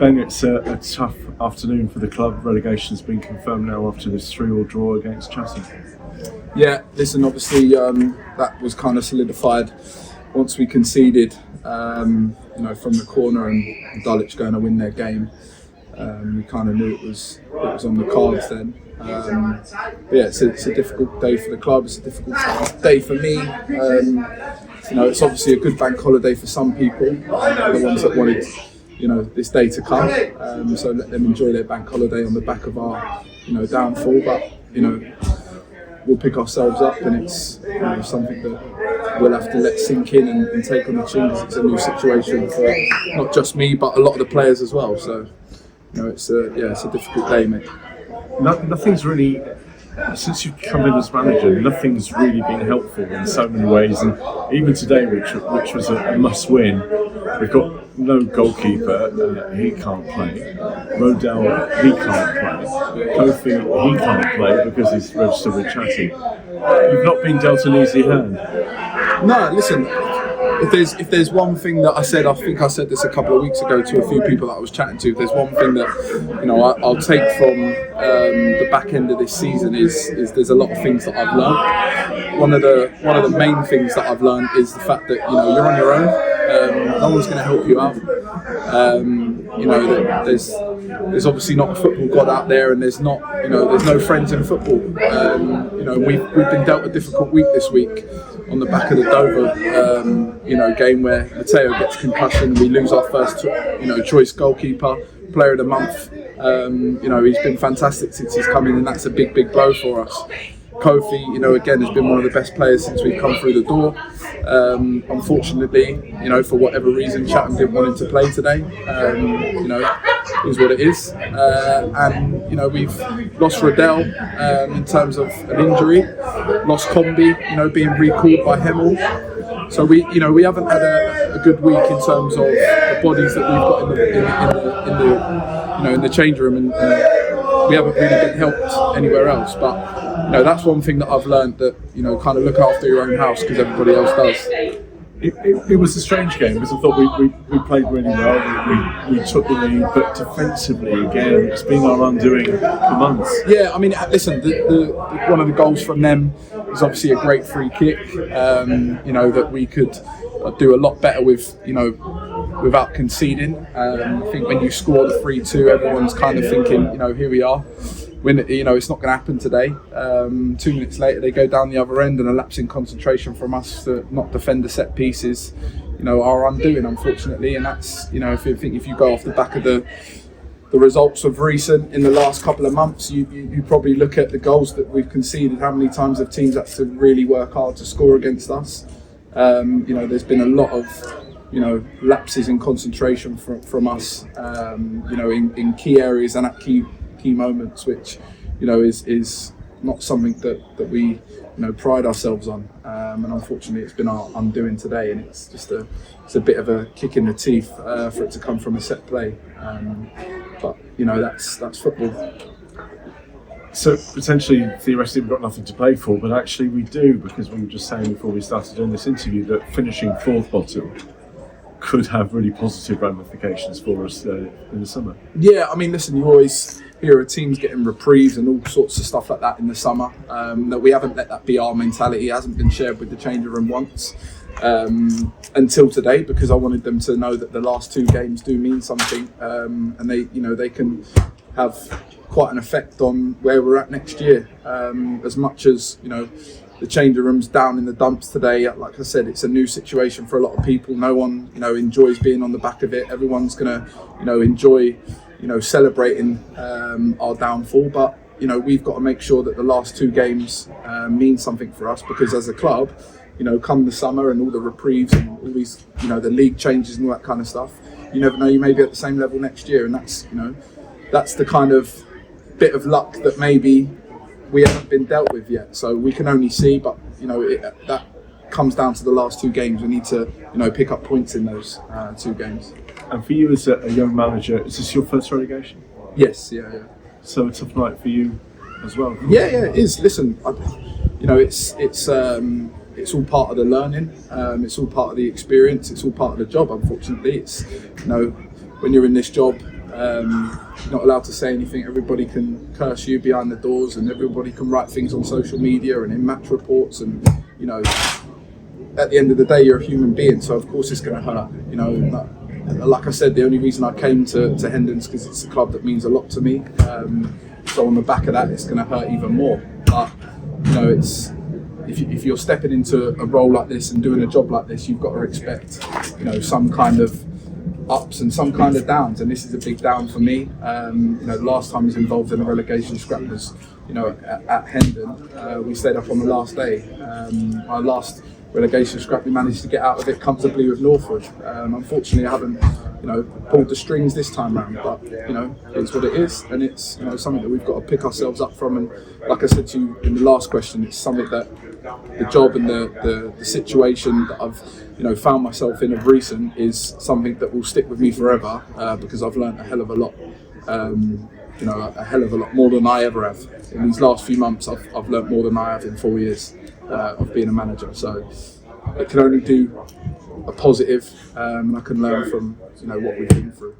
Ben, it's a tough afternoon for the club. Relegation's been confirmed now after this 3-3 draw against Chatham. Yeah, listen, obviously that was kind of solidified once we conceded, from the corner and Dulwich going to win their game. We kind of knew it was on the cards then. It's a difficult day for the club. It's a difficult day for me. It's obviously a good bank holiday for some people, the ones that wanted this day to come. So let them enjoy their bank holiday on the back of our downfall. But we'll pick ourselves up, and it's something that we'll have to let sink in and take on the chin, because it's a new situation for not just me but a lot of the players as well. So it's a difficult day, mate. Nothing's really, since you've come in as manager, nothing's really been helpful in so many ways, and even today, which was a must-win, we've got no goalkeeper, he can't play. Rodell, he can't play. Kofi, he can't play because he's registered with Chatham. You've not been dealt an easy hand. No, listen. If there's one thing that I think I said this a couple of weeks ago to a few people that I was chatting to. If there's one thing that I'll take from the back end of this season is there's a lot of things that I've learned. One of the main things that I've learned is the fact that you're on your own. No one's going to help you out. There's obviously not a football god out there, and there's no friends in football. We've been dealt a difficult week this week on the back of the Dover game where Matteo gets concussion. We lose our first choice goalkeeper, player of the month. He's been fantastic since he's come in, and that's a big blow for us. Kofi, again, has been one of the best players since we've come through the door. Unfortunately, for whatever reason, Chatham didn't want him to play today. Is what it is. And we've lost Rodell in terms of an injury, lost Combi, being recalled by Hemel. So we haven't had a good week in terms of the bodies that we've got in the change room, and we haven't really been helped anywhere else. But that's one thing that I've learned, that kind of look after your own house, because everybody else does. It was a strange game, because I thought we played really well. We took the lead, but defensively again, it's been our undoing for months. Yeah, I mean, listen, one of the goals from them is obviously a great free kick. That we could do a lot better with, without conceding. I think when you score the 3-2, everyone's kind of thinking, here we are. When it's not going to happen today. 2 minutes later, they go down the other end, and a lapse in concentration from us to not defend the set pieces, are undoing, unfortunately. And that's, if you go off the back of the results of recent in the last couple of months, you probably look at the goals that we've conceded. How many times have teams had to really work hard to score against us? There's been a lot of lapses in concentration from us. In key areas and at key moments, which is not something that we pride ourselves on, and unfortunately it's been our undoing today, and it's just a bit of a kick in the teeth for it to come from a set play, but that's football. So potentially, theoretically, we've got nothing to play for, but actually we do, because we were just saying before we started doing this interview that finishing fourth bottom could have really positive ramifications for us in the summer. Yeah, I mean, listen, you always hear of teams getting reprieves and all sorts of stuff like that in the summer. That we haven't let that be our mentality. It hasn't been shared with the changing room once until today, because I wanted them to know that the last 2 games do mean something, and they can have quite an effect on where we're at next year. As much as the changing room's down in the dumps today. Like I said, it's a new situation for a lot of people. No one, enjoys being on the back of it. Everyone's gonna, enjoy, celebrating our downfall. But we've got to make sure that the last 2 games mean something for us, because as a club, come the summer and all the reprieves and all these, the league changes and all that kind of stuff, you never know, you may be at the same level next year, and that's the kind of bit of luck that maybe we haven't been dealt with yet, so we can only see. But that comes down to the last 2 games. We need to pick up points in those 2 games. And for you as a young manager, is this your first relegation? Yes, yeah. So a tough night for you as well. Yeah, it is. Listen, it's all part of the learning. It's all part of the experience. It's all part of the job. Unfortunately, it's when you're in this job, You're not allowed to say anything. Everybody can curse you behind the doors, and everybody can write things on social media and in match reports. And you know, at the end of the day, you're a human being, so of course it's going to hurt. You know, like I said, the only reason I came to Hendon is because it's a club that means a lot to me. So on the back of that, it's going to hurt even more. But you know, it's if you're stepping into a role like this and doing a job like this, you've got to expect, you know, some kind of ups and some kind of downs, and this is a big down for me. You know, the last time I was involved in a relegation scrap was, you know, at Hendon. We stayed up on the last day. Our last relegation scrap, we managed to get out of it comfortably with Northwood. Unfortunately, I haven't, you know, pulled the strings this time round, but you know, it's what it is, and it's, you know, something that we've got to pick ourselves up from. And like I said to you in the last question, it's something that the job and the situation that I've, you know, found myself in of recent is something that will stick with me forever, because I've learned a hell of a lot. You know, a hell of a lot more than I ever have. In these last few months, I've learnt more than I have in 4 years of being a manager. So it can only do a positive, and I can learn from, you know, what we've been through.